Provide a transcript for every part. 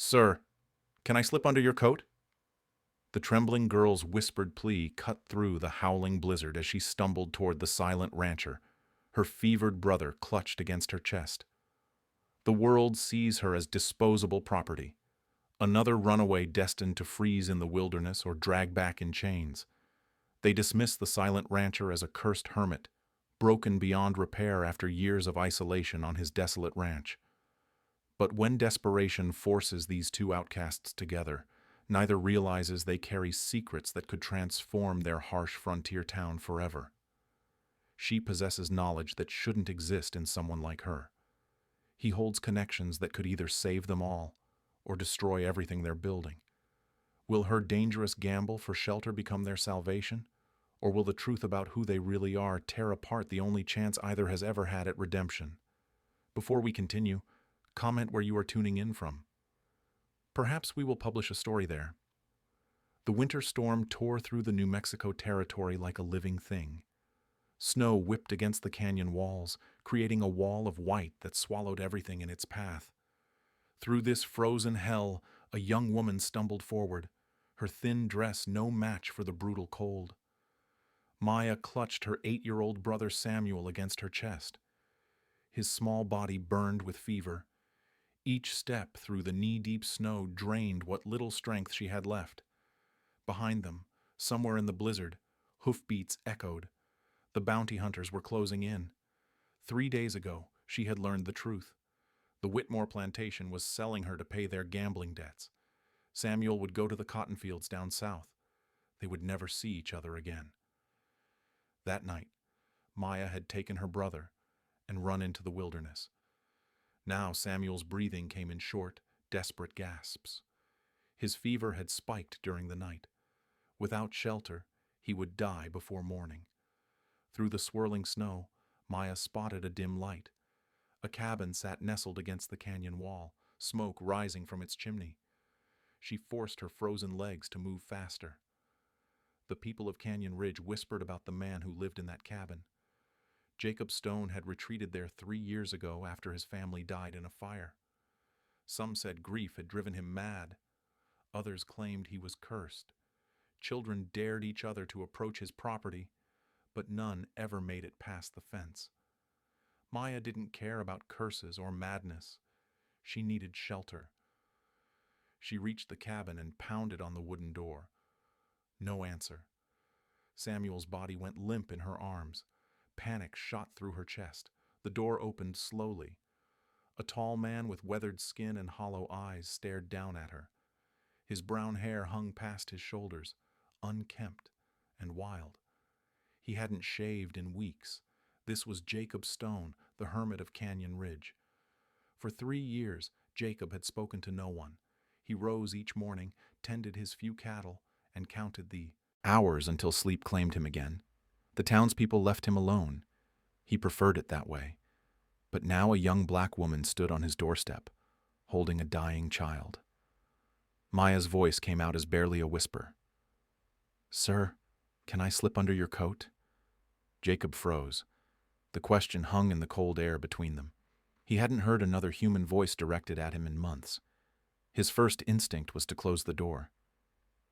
Sir, can I slip under your coat? The trembling girl's whispered plea cut through the howling blizzard as she stumbled toward the silent rancher, her fevered brother clutched against her chest. The world sees her as disposable property, another runaway destined to freeze in the wilderness or drag back in chains. They dismiss the silent rancher as a cursed hermit, broken beyond repair after years of isolation on his desolate ranch. But when desperation forces these two outcasts together, neither realizes they carry secrets that could transform their harsh frontier town forever. She possesses knowledge that shouldn't exist in someone like her. He holds connections that could either save them all or destroy everything they're building. Will her dangerous gamble for shelter become their salvation? Or will the truth about who they really are tear apart the only chance either has ever had at redemption? Before we continue, comment where you are tuning in from. Perhaps we will publish a story there. The winter storm tore through the New Mexico territory like a living thing. Snow whipped against the canyon walls, creating a wall of white that swallowed everything in its path. Through this frozen hell, a young woman stumbled forward, her thin dress no match for the brutal cold. Maya clutched her 8-year-old brother Samuel against her chest. His small body burned with fever. Each step through the knee-deep snow drained what little strength she had left. Behind them, somewhere in the blizzard, hoofbeats echoed. The bounty hunters were closing in. 3 days ago, she had learned the truth. The Whitmore plantation was selling her to pay their gambling debts. Samuel would go to the cotton fields down south. They would never see each other again. That night, Maya had taken her brother and run into the wilderness. Now Samuel's breathing came in short, desperate gasps. His fever had spiked during the night. Without shelter, he would die before morning. Through the swirling snow, Maya spotted a dim light. A cabin sat nestled against the canyon wall, smoke rising from its chimney. She forced her frozen legs to move faster. The people of Canyon Ridge whispered about the man who lived in that cabin. Jacob Stone had retreated there 3 years ago after his family died in a fire. Some said grief had driven him mad. Others claimed he was cursed. Children dared each other to approach his property, but none ever made it past the fence. Maya didn't care about curses or madness. She needed shelter. She reached the cabin and pounded on the wooden door. No answer. Samuel's body went limp in her arms. Panic shot through her chest. The door opened slowly. A tall man with weathered skin and hollow eyes stared down at her. His brown hair hung past his shoulders, unkempt and wild. He hadn't shaved in weeks. This was Jacob Stone, the hermit of Canyon Ridge. For 3 years, Jacob had spoken to no one. He rose each morning, tended his few cattle, and counted the hours until sleep claimed him again. The townspeople left him alone. He preferred it that way. But now a young black woman stood on his doorstep, holding a dying child. Maya's voice came out as barely a whisper. "Sir, can I slip under your coat?" Jacob froze. The question hung in the cold air between them. He hadn't heard another human voice directed at him in months. His first instinct was to close the door.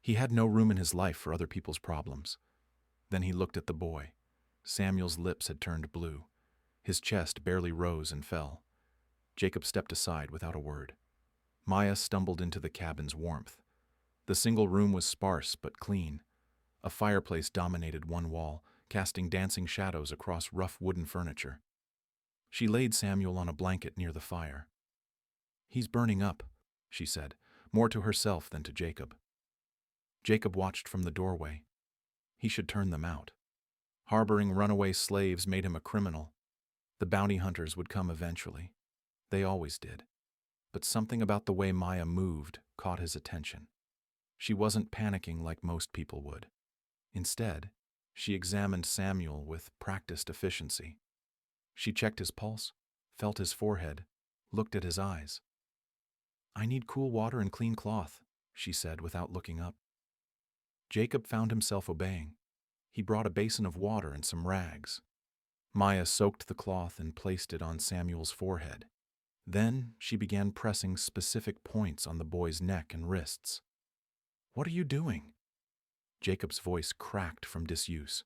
He had no room in his life for other people's problems. Then he looked at the boy. Samuel's lips had turned blue. His chest barely rose and fell. Jacob stepped aside without a word. Maya stumbled into the cabin's warmth. The single room was sparse but clean. A fireplace dominated one wall, casting dancing shadows across rough wooden furniture. She laid Samuel on a blanket near the fire. "He's burning up," she said, more to herself than to Jacob. Jacob watched from the doorway. He should turn them out. Harboring runaway slaves made him a criminal. The bounty hunters would come eventually. They always did. But something about the way Maya moved caught his attention. She wasn't panicking like most people would. Instead, she examined Samuel with practiced efficiency. She checked his pulse, felt his forehead, looked at his eyes. "I need cool water and clean cloth," she said without looking up. Jacob found himself obeying. He brought a basin of water and some rags. Maya soaked the cloth and placed it on Samuel's forehead. Then she began pressing specific points on the boy's neck and wrists. "What are you doing?" Jacob's voice cracked from disuse.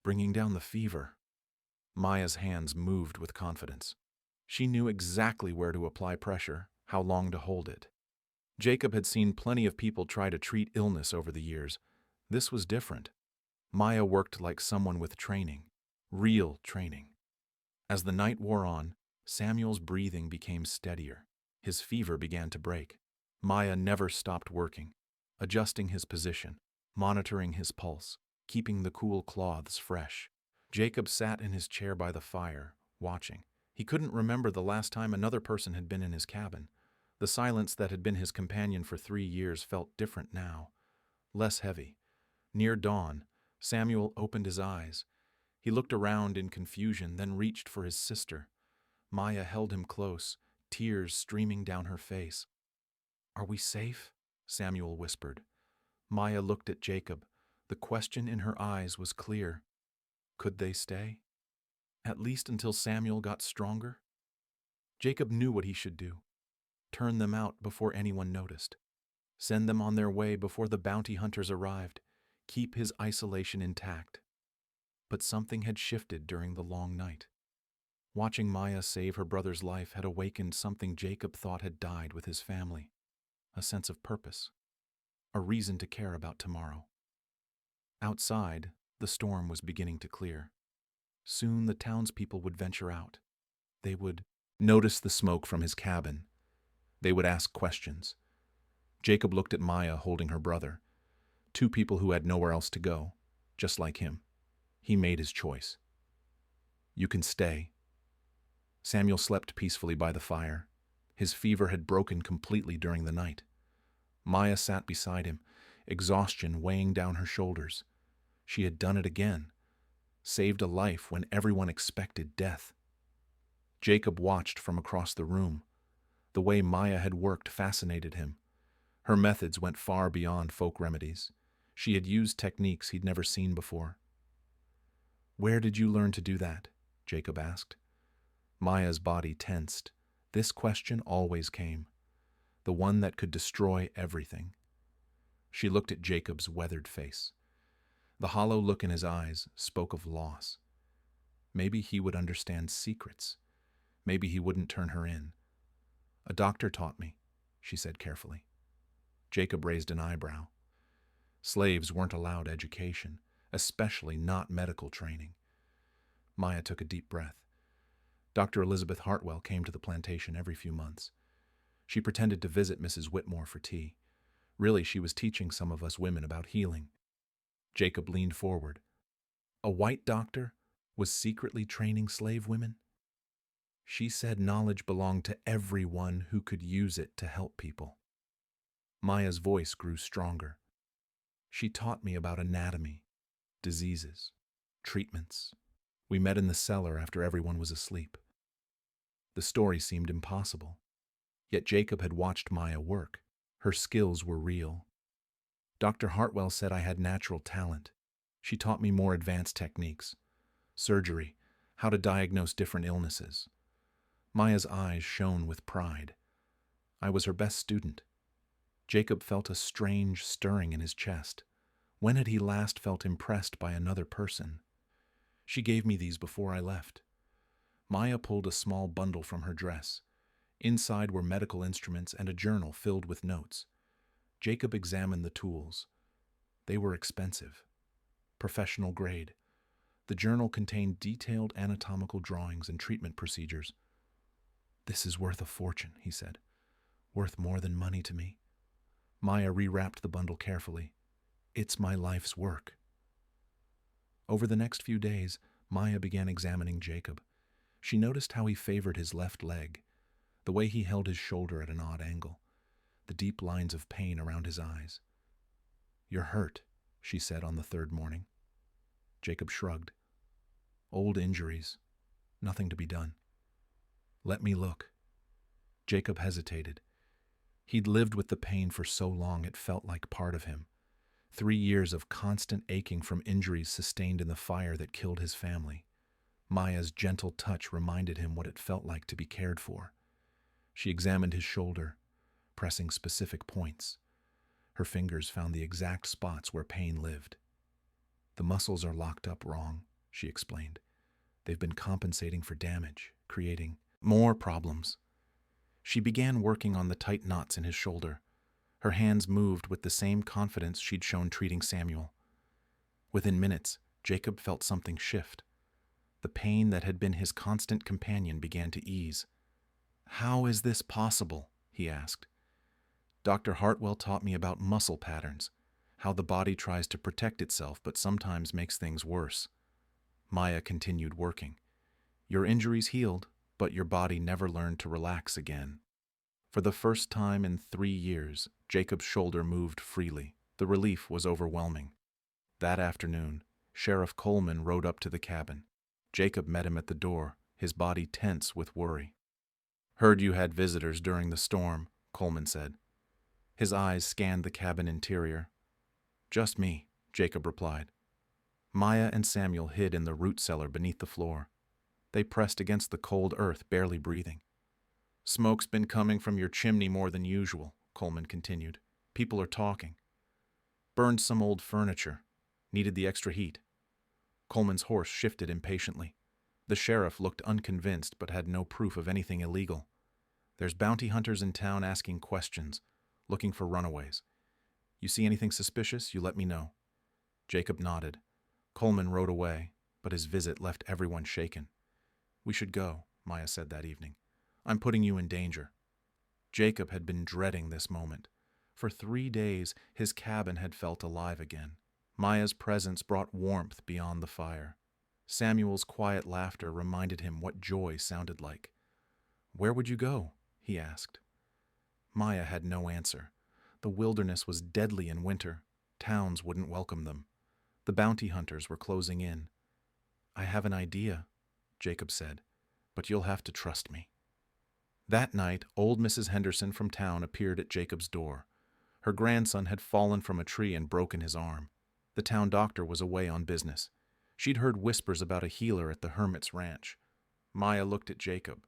"Bringing down the fever." Maya's hands moved with confidence. She knew exactly where to apply pressure, how long to hold it. Jacob had seen plenty of people try to treat illness over the years. This was different. Maya worked like someone with training, real training. As the night wore on, Samuel's breathing became steadier. His fever began to break. Maya never stopped working, adjusting his position, monitoring his pulse, keeping the cool cloths fresh. Jacob sat in his chair by the fire, watching. He couldn't remember the last time another person had been in his cabin. The silence that had been his companion for 3 years felt different now, less heavy. Near dawn, Samuel opened his eyes. He looked around in confusion, then reached for his sister. Maya held him close, tears streaming down her face. "Are we safe?" Samuel whispered. Maya looked at Jacob. The question in her eyes was clear. Could they stay? At least until Samuel got stronger? Jacob knew what he should do. Turn them out before anyone noticed. Send them on their way before the bounty hunters arrived. Keep his isolation intact. But something had shifted during the long night. Watching Maya save her brother's life had awakened something Jacob thought had died with his family. A sense of purpose. A reason to care about tomorrow. Outside, the storm was beginning to clear. Soon the townspeople would venture out. They would notice the smoke from his cabin. They would ask questions. Jacob looked at Maya holding her brother. 2 people who had nowhere else to go, just like him. He made his choice. "You can stay." Samuel slept peacefully by the fire. His fever had broken completely during the night. Maya sat beside him, exhaustion weighing down her shoulders. She had done it again. Saved a life when everyone expected death. Jacob watched from across the room. The way Maya had worked fascinated him. Her methods went far beyond folk remedies. She had used techniques he'd never seen before. "Where did you learn to do that?" Jacob asked. Maya's body tensed. This question always came. The one that could destroy everything. She looked at Jacob's weathered face. The hollow look in his eyes spoke of loss. Maybe he would understand secrets. Maybe he wouldn't turn her in. "A doctor taught me," she said carefully. Jacob raised an eyebrow. Slaves weren't allowed education, especially not medical training. Maya took a deep breath. Dr. Elizabeth Heartfelt came to the plantation every few months. She pretended to visit Mrs. Whitmore for tea. Really, she was teaching some of us women about healing. Jacob leaned forward. A white doctor was secretly training slave women? She said knowledge belonged to everyone who could use it to help people. Maya's voice grew stronger. She taught me about anatomy, diseases, treatments. We met in the cellar after everyone was asleep. The story seemed impossible. Yet Jacob had watched Maya work. Her skills were real. Dr. Heartfelt said I had natural talent. She taught me more advanced techniques. Surgery, how to diagnose different illnesses. Maya's eyes shone with pride. I was her best student. Jacob felt a strange stirring in his chest. When had he last felt impressed by another person? She gave me these before I left. Maya pulled a small bundle from her dress. Inside were medical instruments and a journal filled with notes. Jacob examined the tools. They were expensive. Professional grade. The journal contained detailed anatomical drawings and treatment procedures. "This is worth a fortune," he said. "Worth more than money to me." Maya rewrapped the bundle carefully. "It's my life's work." Over the next few days, Maya began examining Jacob. She noticed how he favored his left leg, the way he held his shoulder at an odd angle, the deep lines of pain around his eyes. "You're hurt," she said on the 3rd morning. Jacob shrugged. "Old injuries. Nothing to be done." "Let me look." Jacob hesitated. He'd lived with the pain for so long it felt like part of him. 3 years of constant aching from injuries sustained in the fire that killed his family. Maya's gentle touch reminded him what it felt like to be cared for. She examined his shoulder, pressing specific points. Her fingers found the exact spots where pain lived. The muscles are locked up wrong, she explained. They've been compensating for damage, creating more problems. She began working on the tight knots in his shoulder. Her hands moved with the same confidence she'd shown treating Samuel. Within minutes, Jacob felt something shift. The pain that had been his constant companion began to ease. "How is this possible?" he asked. "Dr. Hartwell taught me about muscle patterns, how the body tries to protect itself but sometimes makes things worse." Maya continued working. "Your injuries healed, but your body never learned to relax again." For the first time in 3 years, Jacob's shoulder moved freely. The relief was overwhelming. That afternoon, Sheriff Coleman rode up to the cabin. Jacob met him at the door, his body tense with worry. "Heard you had visitors during the storm," Coleman said. His eyes scanned the cabin interior. "Just me," Jacob replied. Maya and Samuel hid in the root cellar beneath the floor. They pressed against the cold earth, barely breathing. "Smoke's been coming from your chimney more than usual," Coleman continued. "People are talking. Burned some old furniture. Needed the extra heat." Coleman's horse shifted impatiently. The sheriff looked unconvinced but had no proof of anything illegal. "There's bounty hunters in town asking questions, looking for runaways. You see anything suspicious, you let me know." Jacob nodded. Coleman rode away, but his visit left everyone shaken. "We should go," Maya said that evening. "I'm putting you in danger." Jacob had been dreading this moment. For 3 days, his cabin had felt alive again. Maya's presence brought warmth beyond the fire. Samuel's quiet laughter reminded him what joy sounded like. "Where would you go?" he asked. Maya had no answer. The wilderness was deadly in winter. Towns wouldn't welcome them. The bounty hunters were closing in. "I have an idea," Jacob said, "but you'll have to trust me." That night, old Mrs. Henderson from town appeared at Jacob's door. Her grandson had fallen from a tree and broken his arm. The town doctor was away on business. She'd heard whispers about a healer at the hermit's ranch. Maya looked at Jacob.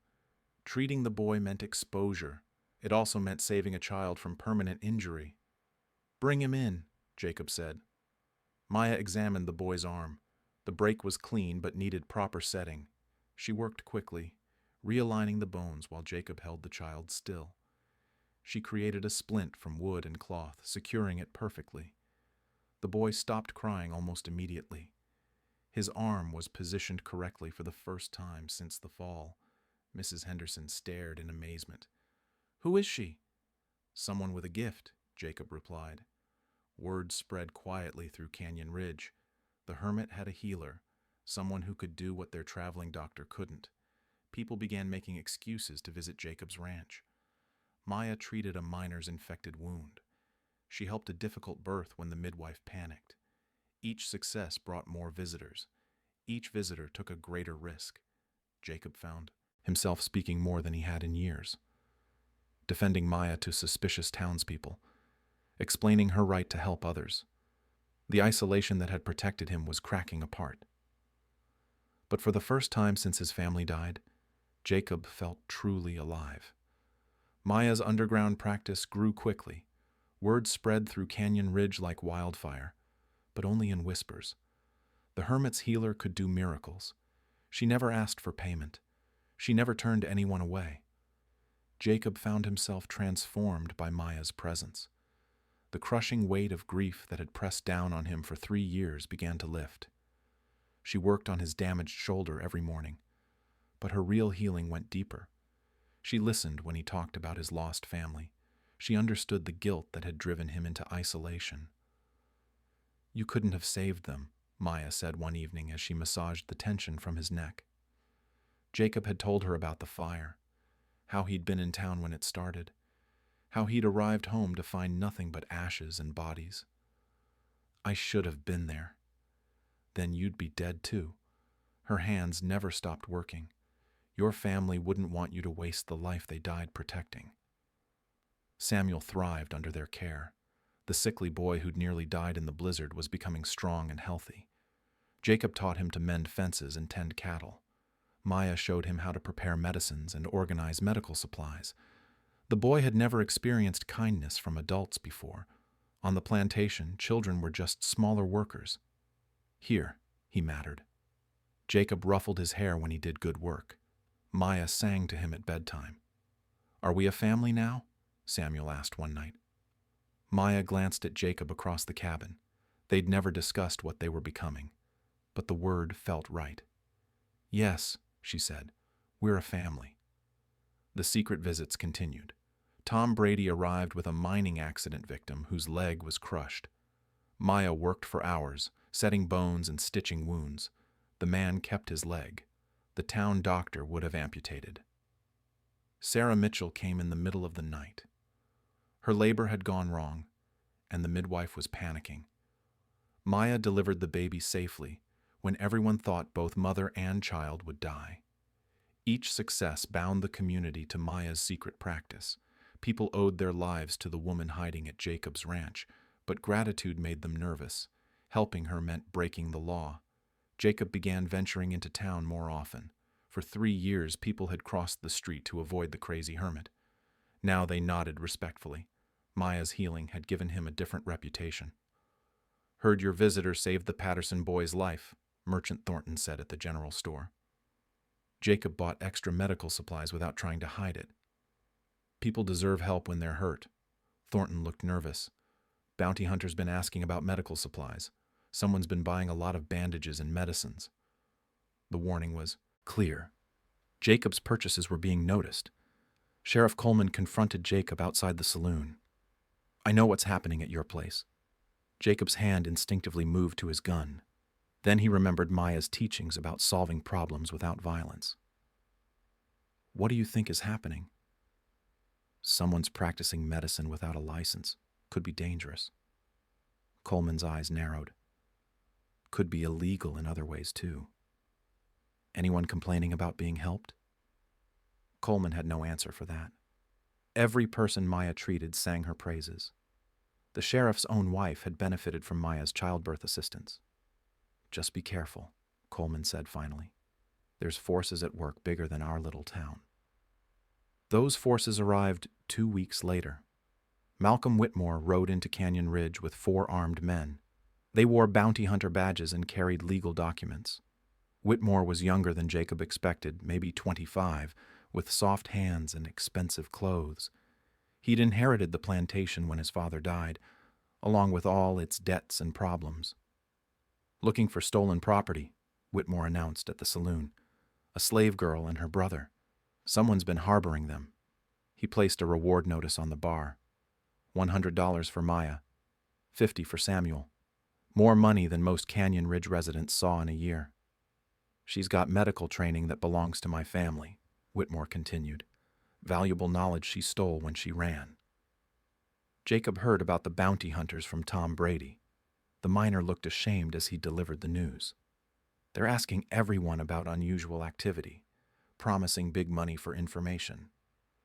Treating the boy meant exposure. It also meant saving a child from permanent injury. "Bring him in," Jacob said. Maya examined the boy's arm. The break was clean but needed proper setting. She worked quickly, realigning the bones while Jacob held the child still. She created a splint from wood and cloth, securing it perfectly. The boy stopped crying almost immediately. His arm was positioned correctly for the first time since the fall. Mrs. Henderson stared in amazement. "Who is she?" "Someone with a gift," Jacob replied. Word spread quietly through Canyon Ridge. The hermit had a healer, someone who could do what their traveling doctor couldn't. People began making excuses to visit Jacob's ranch. Maya treated a miner's infected wound. She helped a difficult birth when the midwife panicked. Each success brought more visitors. Each visitor took a greater risk. Jacob found himself speaking more than he had in years. Defending Maya to suspicious townspeople. Explaining her right to help others. The isolation that had protected him was cracking apart. But for the first time since his family died, Jacob felt truly alive. Maya's underground practice grew quickly. Word spread through Canyon Ridge like wildfire, but only in whispers. The hermit's healer could do miracles. She never asked for payment. She never turned anyone away. Jacob found himself transformed by Maya's presence. The crushing weight of grief that had pressed down on him for 3 years began to lift. She worked on his damaged shoulder every morning, but her real healing went deeper. She listened when he talked about his lost family. She understood the guilt that had driven him into isolation. "You couldn't have saved them," Maya said one evening as she massaged the tension from his neck. Jacob had told her about the fire, how he'd been in town when it started, how he'd arrived home to find nothing but ashes and bodies. "I should have been there. Then you'd be dead too." Her hands never stopped working. "Your family wouldn't want you to waste the life they died protecting." Samuel thrived under their care. The sickly boy who'd nearly died in the blizzard was becoming strong and healthy. Jacob taught him to mend fences and tend cattle. Maya showed him how to prepare medicines and organize medical supplies. The boy had never experienced kindness from adults before. On the plantation, children were just smaller workers. Here, he mattered. Jacob ruffled his hair when he did good work. Maya sang to him at bedtime. "Are we a family now?" Samuel asked one night. Maya glanced at Jacob across the cabin. They'd never discussed what they were becoming, but the word felt right. "Yes," she said, "we're a family." The secret visits continued. Tom Brady arrived with a mining accident victim whose leg was crushed. Maya worked for hours, setting bones and stitching wounds. The man kept his leg. The town doctor would have amputated. Sarah Mitchell came in the middle of the night. Her labor had gone wrong, and the midwife was panicking. Maya delivered the baby safely when everyone thought both mother and child would die. Each success bound the community to Maya's secret practice. People owed their lives to the woman hiding at Jacob's ranch, but gratitude made them nervous. Helping her meant breaking the law. Jacob began venturing into town more often. For 3 years, people had crossed the street to avoid the crazy hermit. Now they nodded respectfully. Maya's healing had given him a different reputation. "Heard your visitor saved the Patterson boy's life," Merchant Thornton said at the general store. Jacob bought extra medical supplies without trying to hide it. "People deserve help when they're hurt." Thornton looked nervous. "Bounty hunter's been asking about medical supplies. Someone's been buying a lot of bandages and medicines." The warning was clear. Jacob's purchases were being noticed. Sheriff Coleman confronted Jacob outside the saloon. "I know what's happening at your place." Jacob's hand instinctively moved to his gun. Then he remembered Maya's teachings about solving problems without violence. "What do you think is happening?" "Someone's practicing medicine without a license. Could be dangerous." Coleman's eyes narrowed. "Could be illegal in other ways, too." "Anyone complaining about being helped?" Coleman had no answer for that. Every person Maya treated sang her praises. The sheriff's own wife had benefited from Maya's childbirth assistance. "Just be careful," Coleman said finally. "There's forces at work bigger than our little town." Those forces arrived 2 weeks later. Malcolm Whitmore rode into Canyon Ridge with 4 armed men. They wore bounty hunter badges and carried legal documents. Whitmore was younger than Jacob expected, maybe 25, with soft hands and expensive clothes. He'd inherited the plantation when his father died, along with all its debts and problems. "Looking for stolen property," Whitmore announced at the saloon. "A slave girl and her brother. Someone's been harboring them." He placed a reward notice on the bar. $100 for Maya, $50 for Samuel. More money than most Canyon Ridge residents saw in a year. "She's got medical training that belongs to my family," Whitmore continued. "Valuable knowledge she stole when she ran." Jacob heard about the bounty hunters from Tom Brady. The miner looked ashamed as he delivered the news. "They're asking everyone about unusual activity, promising big money for information."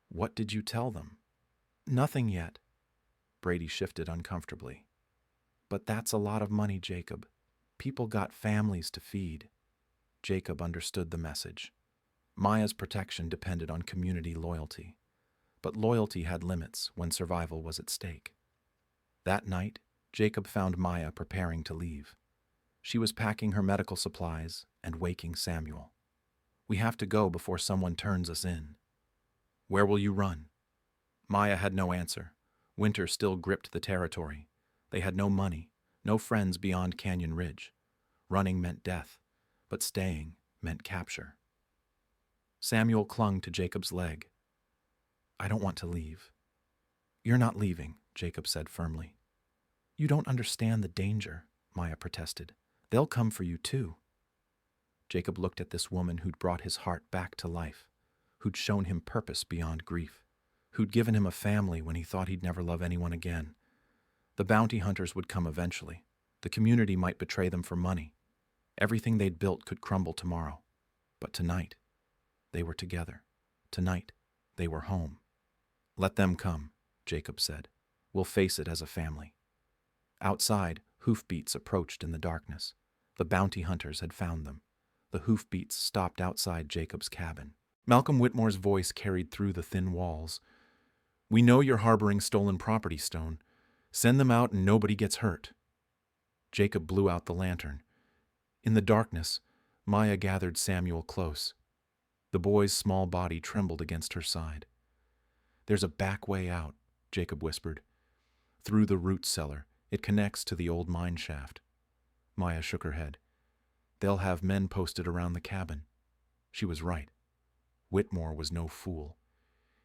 "What did you tell them?" "Nothing yet." Brady shifted uncomfortably. "But that's a lot of money, Jacob. People got families to feed." Jacob understood the message. Maya's protection depended on community loyalty. But loyalty had limits when survival was at stake. That night, Jacob found Maya preparing to leave. She was packing her medical supplies and waking Samuel. "We have to go before someone turns us in." "Where will you run?" Maya had no answer. Winter still gripped the territory. They had no money, no friends beyond Canyon Ridge. Running meant death, but staying meant capture. Samuel clung to Jacob's leg. "I don't want to leave." "You're not leaving," Jacob said firmly. "You don't understand the danger," Maya protested. "They'll come for you too." Jacob looked at this woman who'd brought his heart back to life, who'd shown him purpose beyond grief, who'd given him a family when he thought he'd never love anyone again. The bounty hunters would come eventually. The community might betray them for money. Everything they'd built could crumble tomorrow. But tonight, they were together. Tonight, they were home. "Let them come," Jacob said. "We'll face it as a family." Outside, hoofbeats approached in the darkness. The bounty hunters had found them. The hoofbeats stopped outside Jacob's cabin. Malcolm Whitmore's voice carried through the thin walls. We know you're harboring stolen property, Stone. Send them out and nobody gets hurt. Jacob blew out the lantern. In the darkness, Maya gathered Samuel close. The boy's small body trembled against her side. There's a back way out, Jacob whispered. Through the root cellar. It connects to the old mine shaft. Maya shook her head. They'll have men posted around the cabin. She was right. Whitmore was no fool.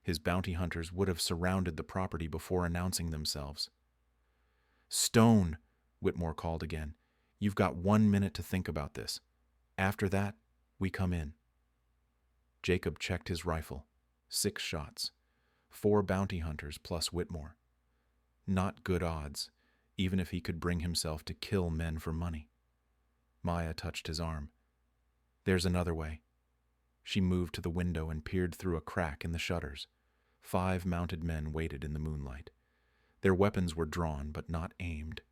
His bounty hunters would have surrounded the property before announcing themselves. Stone, Whitmore called again. You've got 1 minute to think about this. After that, we come in. Jacob checked his rifle. 6 shots. 4 bounty hunters plus Whitmore. Not good odds, even if he could bring himself to kill men for money. Maya touched his arm. There's another way. She moved to the window and peered through a crack in the shutters. 5 mounted men waited in the moonlight. Their weapons were drawn, but not aimed.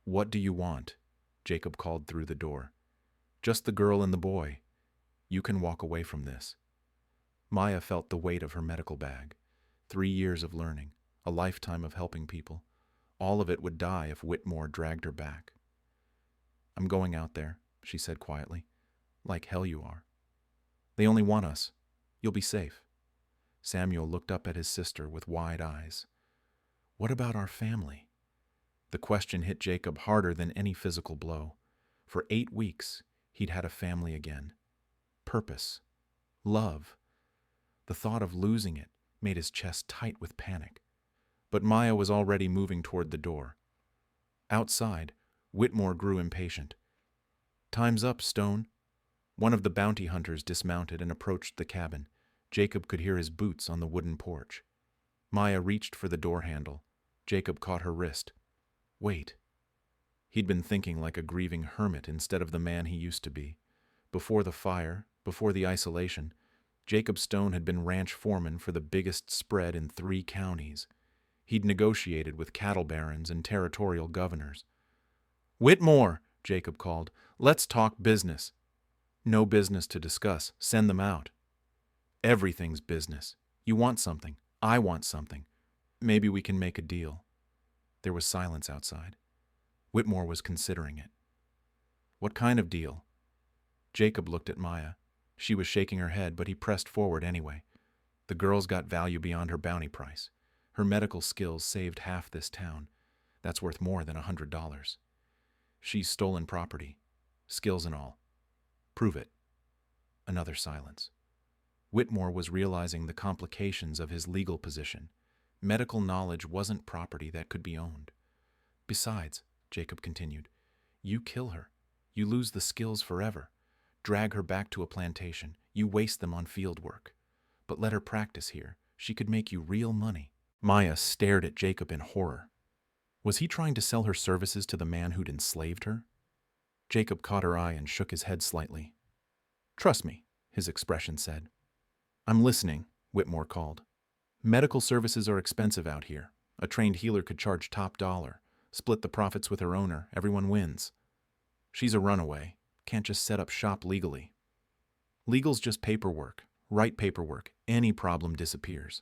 What do you want? Jacob called through the door. Just the girl and the boy. You can walk away from this. Maya felt the weight of her medical bag. 3 years of learning, a lifetime of helping people. All of it would die if Whitmore dragged her back. I'm going out there, she said quietly. Like hell you are. They only want us. You'll be safe. Samuel looked up at his sister with wide eyes. What about our family? The question hit Jacob harder than any physical blow. For 8 weeks, he'd had a family again. Purpose. Love. The thought of losing it made his chest tight with panic. But Maya was already moving toward the door. Outside, Whitmore grew impatient. Time's up, Stone. One of the bounty hunters dismounted and approached the cabin. Jacob could hear his boots on the wooden porch. Maya reached for the door handle. Jacob caught her wrist. Wait. He'd been thinking like a grieving hermit instead of the man he used to be. Before the fire, before the isolation, Jacob Stone had been ranch foreman for the biggest spread in 3 counties. He'd negotiated with cattle barons and territorial governors. Whitmore, Jacob called. Let's talk business. No business to discuss. Send them out. Everything's business. You want something. I want something. Maybe we can make a deal. There was silence outside. Whitmore was considering it. What kind of deal? Jacob looked at Maya. She was shaking her head, but he pressed forward anyway. The girl's got value beyond her bounty price. Her medical skills saved half this town. That's worth more than $100. She's stolen property. Skills and all. Prove it. Another silence. Whitmore was realizing the complications of his legal position. Medical knowledge wasn't property that could be owned. Besides, Jacob continued, you kill her. You lose the skills forever. Drag her back to a plantation. You waste them on field work. But let her practice here. She could make you real money. Maya stared at Jacob in horror. Was he trying to sell her services to the man who'd enslaved her? Jacob caught her eye and shook his head slightly. Trust me, his expression said. I'm listening, Whitmore called. Medical services are expensive out here. A trained healer could charge top dollar. Split the profits with her owner. Everyone wins. She's a runaway. Can't just set up shop legally. Legal's just paperwork. Right paperwork. Any problem disappears.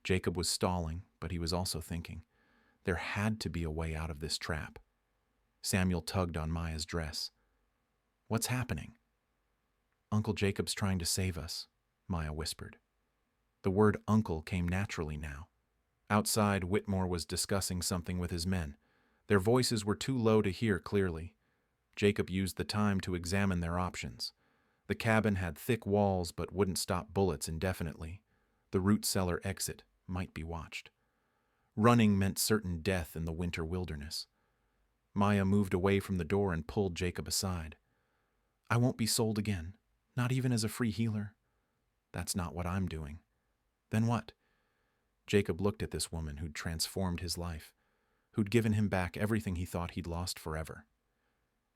Jacob was stalling, but he was also thinking. There had to be a way out of this trap. Samuel tugged on Maya's dress. What's happening? Uncle Jacob's trying to save us, Maya whispered. The word uncle came naturally now. Outside, Whitmore was discussing something with his men. Their voices were too low to hear clearly. Jacob used the time to examine their options. The cabin had thick walls but wouldn't stop bullets indefinitely. The root cellar exit might be watched. Running meant certain death in the winter wilderness. Maya moved away from the door and pulled Jacob aside. I won't be sold again, not even as a free healer. That's not what I'm doing. Then what? Jacob looked at this woman who'd transformed his life, who'd given him back everything he thought he'd lost forever.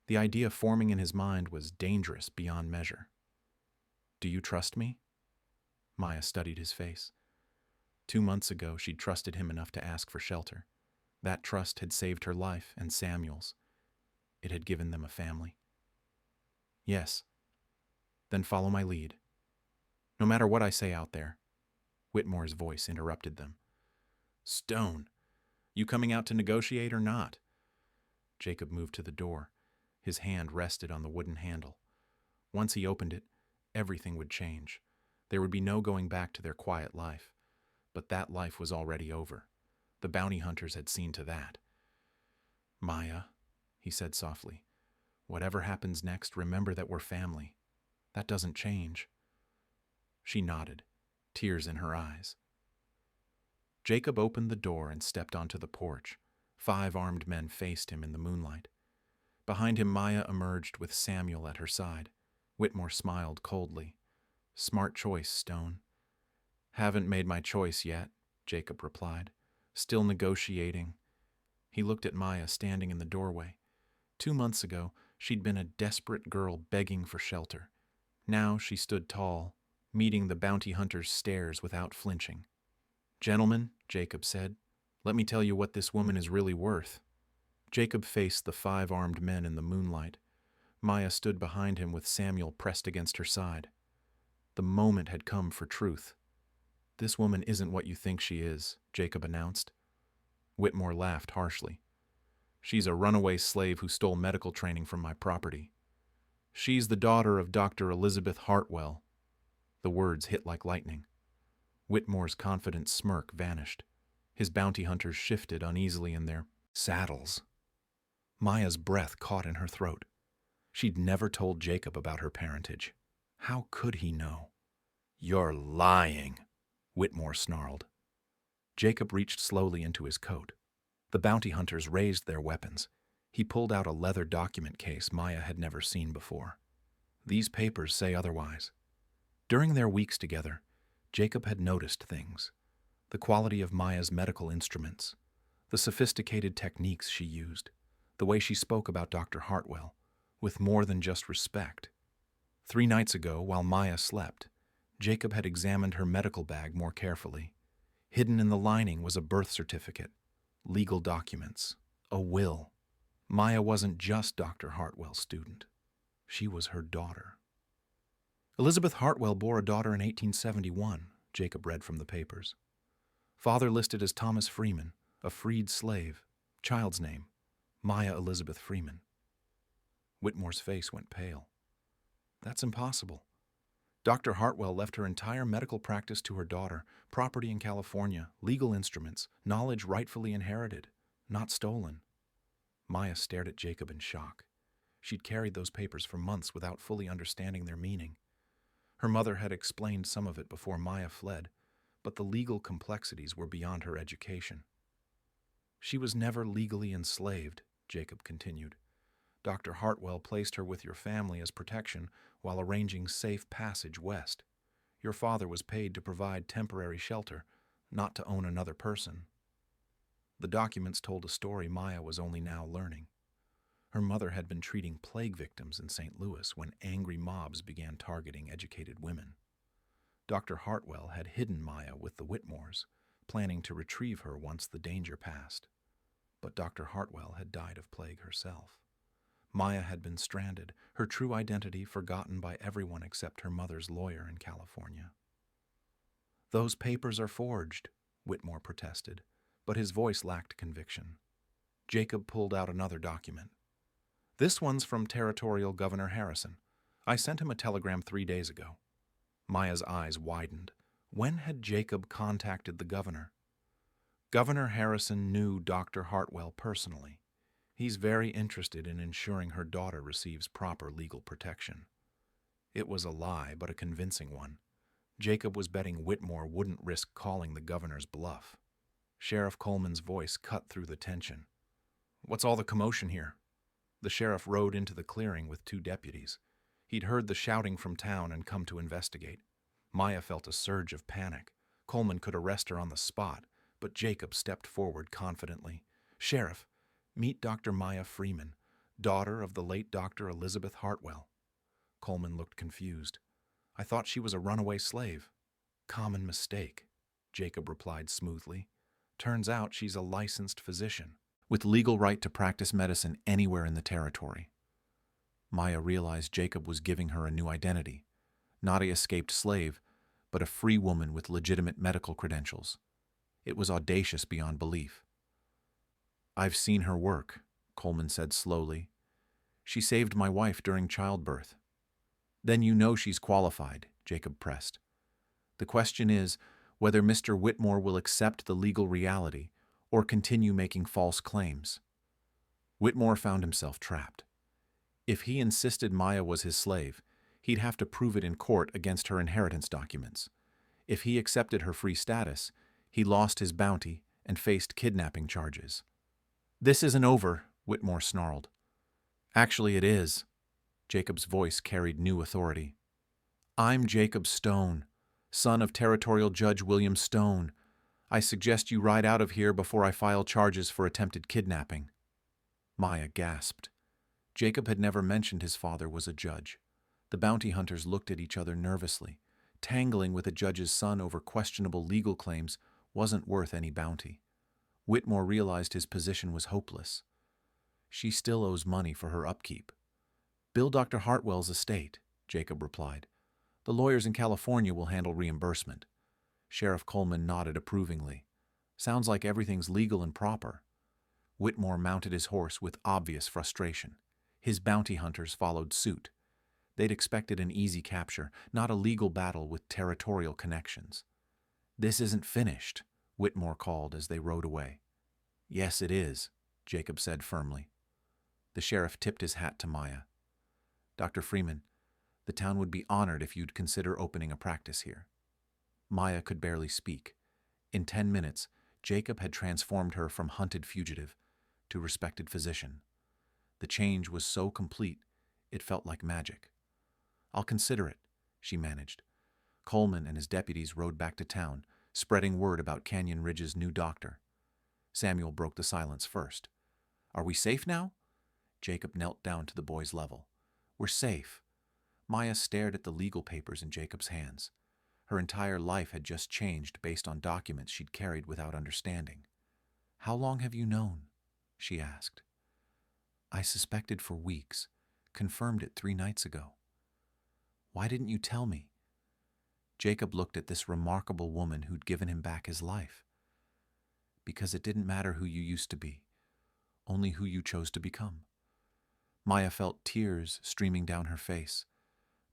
The idea forming in his mind was dangerous beyond measure. Do you trust me? Maya studied his face. 2 months ago, she'd trusted him enough to ask for shelter. That trust had saved her life and Samuel's. It had given them a family. Yes. Then follow my lead. No matter what I say out there. Whitmore's voice interrupted them. "Stone, you coming out to negotiate or not?" Jacob moved to the door. His hand rested on the wooden handle. Once he opened it, everything would change. There would be no going back to their quiet life. But that life was already over. The bounty hunters had seen to that. "Maya," he said softly, "whatever happens next, remember that we're family. That doesn't change." She nodded, tears in her eyes. Jacob opened the door and stepped onto the porch. 5 armed men faced him in the moonlight. Behind him, Maya emerged with Samuel at her side. Whitmore smiled coldly. "Smart choice, Stone." "Haven't made my choice yet," Jacob replied. "Still negotiating." He looked at Maya standing in the doorway. 2 months ago, she'd been a desperate girl begging for shelter. Now she stood tall, meeting the bounty hunter's stares without flinching. "Gentlemen," Jacob said, "let me tell you what this woman is really worth." Jacob faced the 5 armed men in the moonlight. Maya stood behind him with Samuel pressed against her side. The moment had come for truth. "This woman isn't what you think she is," Jacob announced. Whitmore laughed harshly. "She's a runaway slave who stole medical training from my property. She's the daughter of Dr. Elizabeth Hartwell." The words hit like lightning. Whitmore's confident smirk vanished. His bounty hunters shifted uneasily in their saddles. Maya's breath caught in her throat. She'd never told Jacob about her parentage. How could he know? "You're lying," Whitmore snarled. Jacob reached slowly into his coat. The bounty hunters raised their weapons. He pulled out a leather document case Maya had never seen before. "These papers say otherwise." During their weeks together, Jacob had noticed things. The quality of Maya's medical instruments, the sophisticated techniques she used, the way she spoke about Dr. Hartwell, with more than just respect. 3 nights ago, while Maya slept, Jacob had examined her medical bag more carefully. Hidden in the lining was a birth certificate, legal documents, a will. Maya wasn't just Dr. Hartwell's student. She was her daughter. Elizabeth Hartwell bore a daughter in 1871, Jacob read from the papers. Father listed as Thomas Freeman, a freed slave. Child's name, Maya Elizabeth Freeman. Whitmore's face went pale. "That's impossible. Dr. Hartwell left her entire medical practice to her daughter, property in California, legal instruments, knowledge rightfully inherited, not stolen." Maya stared at Jacob in shock. She'd carried those papers for months without fully understanding their meaning. Her mother had explained some of it before Maya fled, but the legal complexities were beyond her education. "She was never legally enslaved," Jacob continued. "Dr. Hartwell placed her with your family as protection while arranging safe passage west. Your father was paid to provide temporary shelter, not to own another person." The documents told a story Maya was only now learning. Her mother had been treating plague victims in St. Louis when angry mobs began targeting educated women. Dr. Hartwell had hidden Maya with the Whitmores, planning to retrieve her once the danger passed. But Dr. Hartwell had died of plague herself. Maya had been stranded, her true identity forgotten by everyone except her mother's lawyer in California. "Those papers are forged," Whitmore protested, but his voice lacked conviction. Jacob pulled out another document. "This one's from Territorial Governor Harrison. I sent him a telegram 3 days ago." Maya's eyes widened. When had Jacob contacted the governor? Governor Harrison knew Dr. Hartwell personally. He's very interested in ensuring her daughter receives proper legal protection. It was a lie, but a convincing one. Jacob was betting Whitmore wouldn't risk calling the governor's bluff. Sheriff Coleman's voice cut through the tension. "What's all the commotion here?" The sheriff rode into the clearing with 2 deputies. He'd heard the shouting from town and come to investigate. Maya felt a surge of panic. Coleman could arrest her on the spot, but Jacob stepped forward confidently. "Sheriff, meet Dr. Maya Freeman, daughter of the late Dr. Elizabeth Hartwell." Coleman looked confused. "I thought she was a runaway slave." "Common mistake," Jacob replied smoothly. "Turns out she's a licensed physician, with legal right to practice medicine anywhere in the territory." Maya realized Jacob was giving her a new identity. Not an escaped slave, but a free woman with legitimate medical credentials. It was audacious beyond belief. "I've seen her work," Coleman said slowly. "She saved my wife during childbirth." "Then you know she's qualified," Jacob pressed. "The question is whether Mr. Whitmore will accept the legal reality or continue making false claims." Whitmore found himself trapped. If he insisted Maya was his slave, he'd have to prove it in court against her inheritance documents. If he accepted her free status, he lost his bounty and faced kidnapping charges. "This isn't over," Whitmore snarled. "Actually, it is." Jacob's voice carried new authority. "I'm Jacob Stone, son of Territorial Judge William Stone. I suggest you ride out of here before I file charges for attempted kidnapping." Maya gasped. Jacob had never mentioned his father was a judge. The bounty hunters looked at each other nervously. Tangling with a judge's son over questionable legal claims wasn't worth any bounty. Whitmore realized his position was hopeless. "She still owes money for her upkeep." "Bill Dr. Hartwell's estate," Jacob replied. "The lawyers in California will handle reimbursement." Sheriff Coleman nodded approvingly. "Sounds like everything's legal and proper." Whitmore mounted his horse with obvious frustration. His bounty hunters followed suit. They'd expected an easy capture, not a legal battle with territorial connections. "This isn't finished," Whitmore called as they rode away. "Yes, it is," Jacob said firmly. The sheriff tipped his hat to Maya. "Dr. Freeman, the town would be honored if you'd consider opening a practice here." Maya could barely speak. In 10 minutes, Jacob had transformed her from hunted fugitive to respected physician. The change was so complete, it felt like magic. "I'll consider it," she managed. Coleman and his deputies rode back to town, spreading word about Canyon Ridge's new doctor. Samuel broke the silence first. "Are we safe now?" Jacob knelt down to the boy's level. "We're safe." Maya stared at the legal papers in Jacob's hands. Her entire life had just changed based on documents she'd carried without understanding. "How long have you known?" she asked. "I suspected for weeks. Confirmed it 3 nights ago." "Why didn't you tell me?" Jacob looked at this remarkable woman who'd given him back his life. "Because it didn't matter who you used to be, only who you chose to become." Maya felt tears streaming down her face,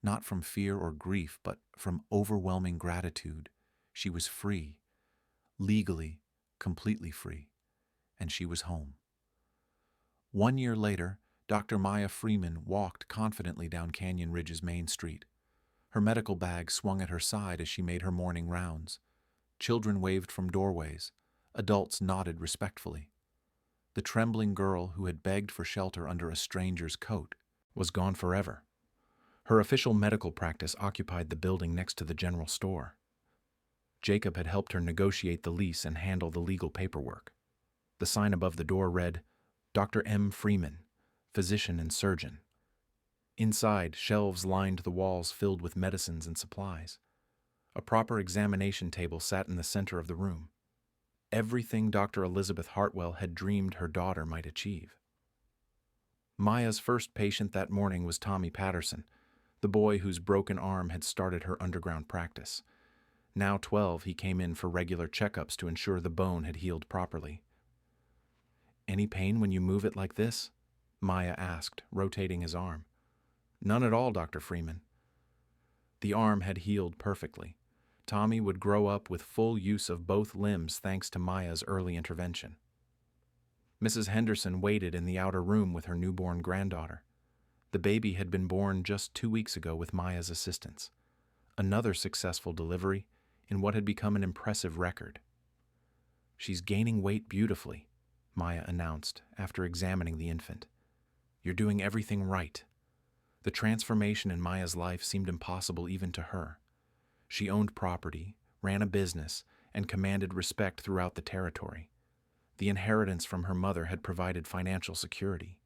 not from fear or grief, but from overwhelming gratitude. She was free, legally, completely free, and she was home. 1 year later, Dr. Maya Freeman walked confidently down Canyon Ridge's main street. Her medical bag swung at her side as she made her morning rounds. Children waved from doorways. Adults nodded respectfully. The trembling girl who had begged for shelter under a stranger's coat was gone forever. Her official medical practice occupied the building next to the general store. Jacob had helped her negotiate the lease and handle the legal paperwork. The sign above the door read, "Dr. M. Freeman, physician and surgeon." Inside, shelves lined the walls filled with medicines and supplies. A proper examination table sat in the center of the room. Everything Dr. Elizabeth Hartwell had dreamed her daughter might achieve. Maya's first patient that morning was Tommy Patterson, the boy whose broken arm had started her underground practice. Now 12, he came in for regular checkups to ensure the bone had healed properly. "Any pain when you move it like this?" Maya asked, rotating his arm. "None at all, Dr. Freeman." The arm had healed perfectly. Tommy would grow up with full use of both limbs thanks to Maya's early intervention. Mrs. Henderson waited in the outer room with her newborn granddaughter. The baby had been born just 2 weeks ago with Maya's assistance. Another successful delivery in what had become an impressive record. "She's gaining weight beautifully," Maya announced after examining the infant. "You're doing everything right." The transformation in Maya's life seemed impossible even to her. She owned property, ran a business, and commanded respect throughout the territory. The inheritance from her mother had provided financial security.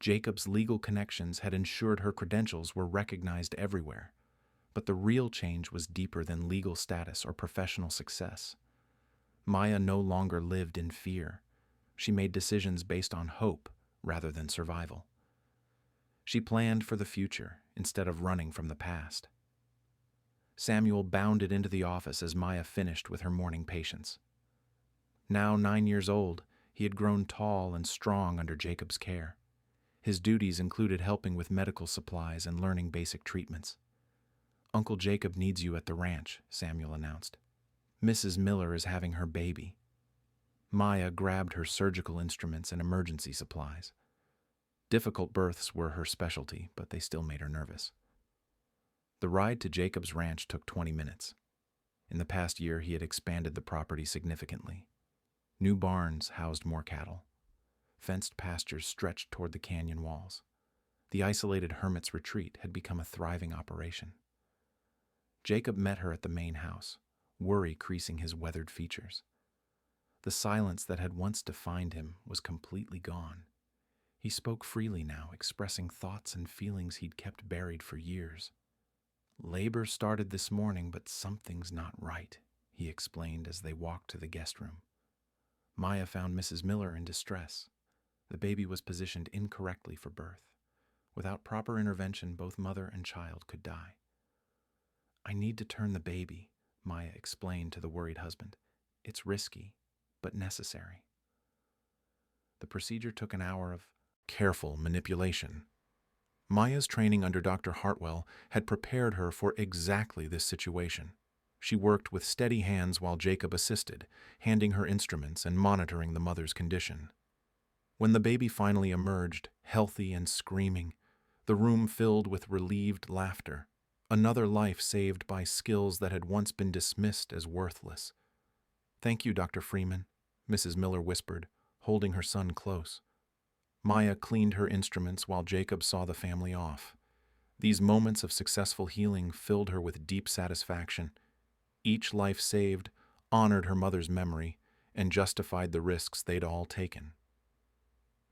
Jacob's legal connections had ensured her credentials were recognized everywhere. But the real change was deeper than legal status or professional success. Maya no longer lived in fear. She made decisions based on hope rather than survival. She planned for the future instead of running from the past. Samuel bounded into the office as Maya finished with her morning patients. Now 9 years old, he had grown tall and strong under Jacob's care. His duties included helping with medical supplies and learning basic treatments. "Uncle Jacob needs you at the ranch," Samuel announced. "Mrs. Miller is having her baby." Maya grabbed her surgical instruments and emergency supplies. Difficult births were her specialty, but they still made her nervous. The ride to Jacob's ranch took 20 minutes. In the past year, he had expanded the property significantly. New barns housed more cattle. Fenced pastures stretched toward the canyon walls. The isolated hermit's retreat had become a thriving operation. Jacob met her at the main house, worry creasing his weathered features. The silence that had once defined him was completely gone. He spoke freely now, expressing thoughts and feelings he'd kept buried for years. "Labor started this morning, but something's not right," he explained as they walked to the guest room. Maya found Mrs. Miller in distress. The baby was positioned incorrectly for birth. Without proper intervention, both mother and child could die. "I need to turn the baby," Maya explained to the worried husband. "It's risky, but necessary." The procedure took an hour of careful manipulation. Maya's training under Dr. Hartwell had prepared her for exactly this situation. She worked with steady hands while Jacob assisted, handing her instruments and monitoring the mother's condition. When the baby finally emerged, healthy and screaming, the room filled with relieved laughter, another life saved by skills that had once been dismissed as worthless. "Thank you, Dr. Freeman," Mrs. Miller whispered, holding her son close. Maya cleaned her instruments while Jacob saw the family off. These moments of successful healing filled her with deep satisfaction. Each life saved honored her mother's memory and justified the risks they'd all taken.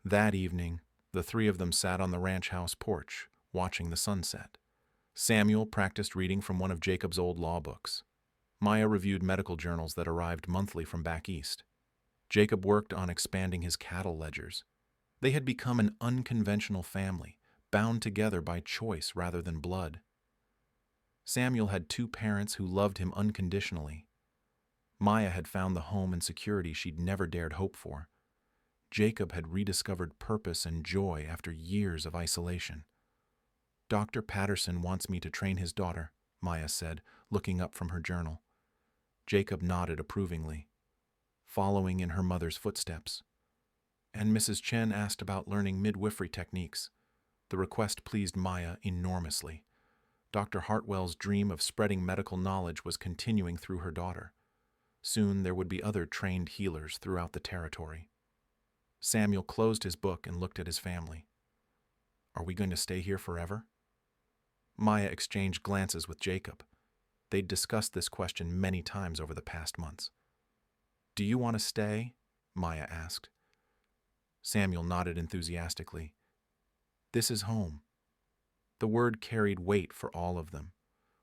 That evening, the three of them sat on the ranch house porch, watching the sunset. Samuel practiced reading from one of Jacob's old law books. Maya reviewed medical journals that arrived monthly from back east. Jacob worked on expanding his cattle ledgers. They had become an unconventional family, bound together by choice rather than blood. Samuel had two parents who loved him unconditionally. Maya had found the home and security she'd never dared hope for. Jacob had rediscovered purpose and joy after years of isolation. "Dr. Patterson wants me to train his daughter," Maya said, looking up from her journal. Jacob nodded approvingly, following in her mother's footsteps. And Mrs. Chen asked about learning midwifery techniques. The request pleased Maya enormously. Dr. Hartwell's dream of spreading medical knowledge was continuing through her daughter. Soon there would be other trained healers throughout the territory. Samuel closed his book and looked at his family. "Are we going to stay here forever?" Maya exchanged glances with Jacob. They'd discussed this question many times over the past months. "Do you want to stay?" Maya asked. Samuel nodded enthusiastically. "This is home." The word carried weight for all of them.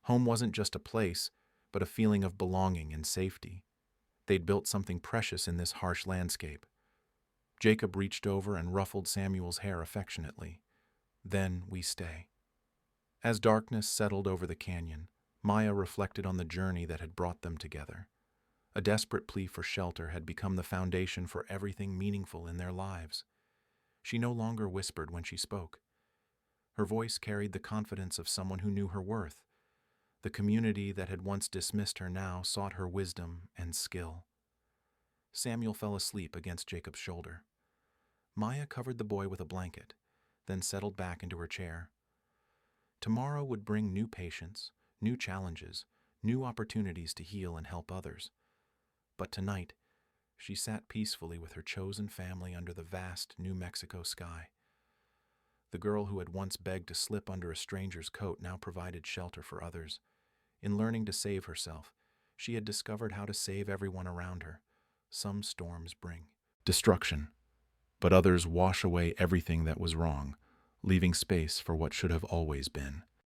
Home wasn't just a place, but a feeling of belonging and safety. They'd built something precious in this harsh landscape. Jacob reached over and ruffled Samuel's hair affectionately. "Then we stay." As darkness settled over the canyon, Maya reflected on the journey that had brought them together. A desperate plea for shelter had become the foundation for everything meaningful in their lives. She no longer whispered when she spoke. Her voice carried the confidence of someone who knew her worth. The community that had once dismissed her now sought her wisdom and skill. Samuel fell asleep against Jacob's shoulder. Maya covered the boy with a blanket, then settled back into her chair. Tomorrow would bring new patients, new challenges, new opportunities to heal and help others. But tonight, she sat peacefully with her chosen family under the vast New Mexico sky. The girl who had once begged to slip under a stranger's coat now provided shelter for others. In learning to save herself, she had discovered how to save everyone around her. Some storms bring destruction, but others wash away everything that was wrong, leaving space for what should have always been.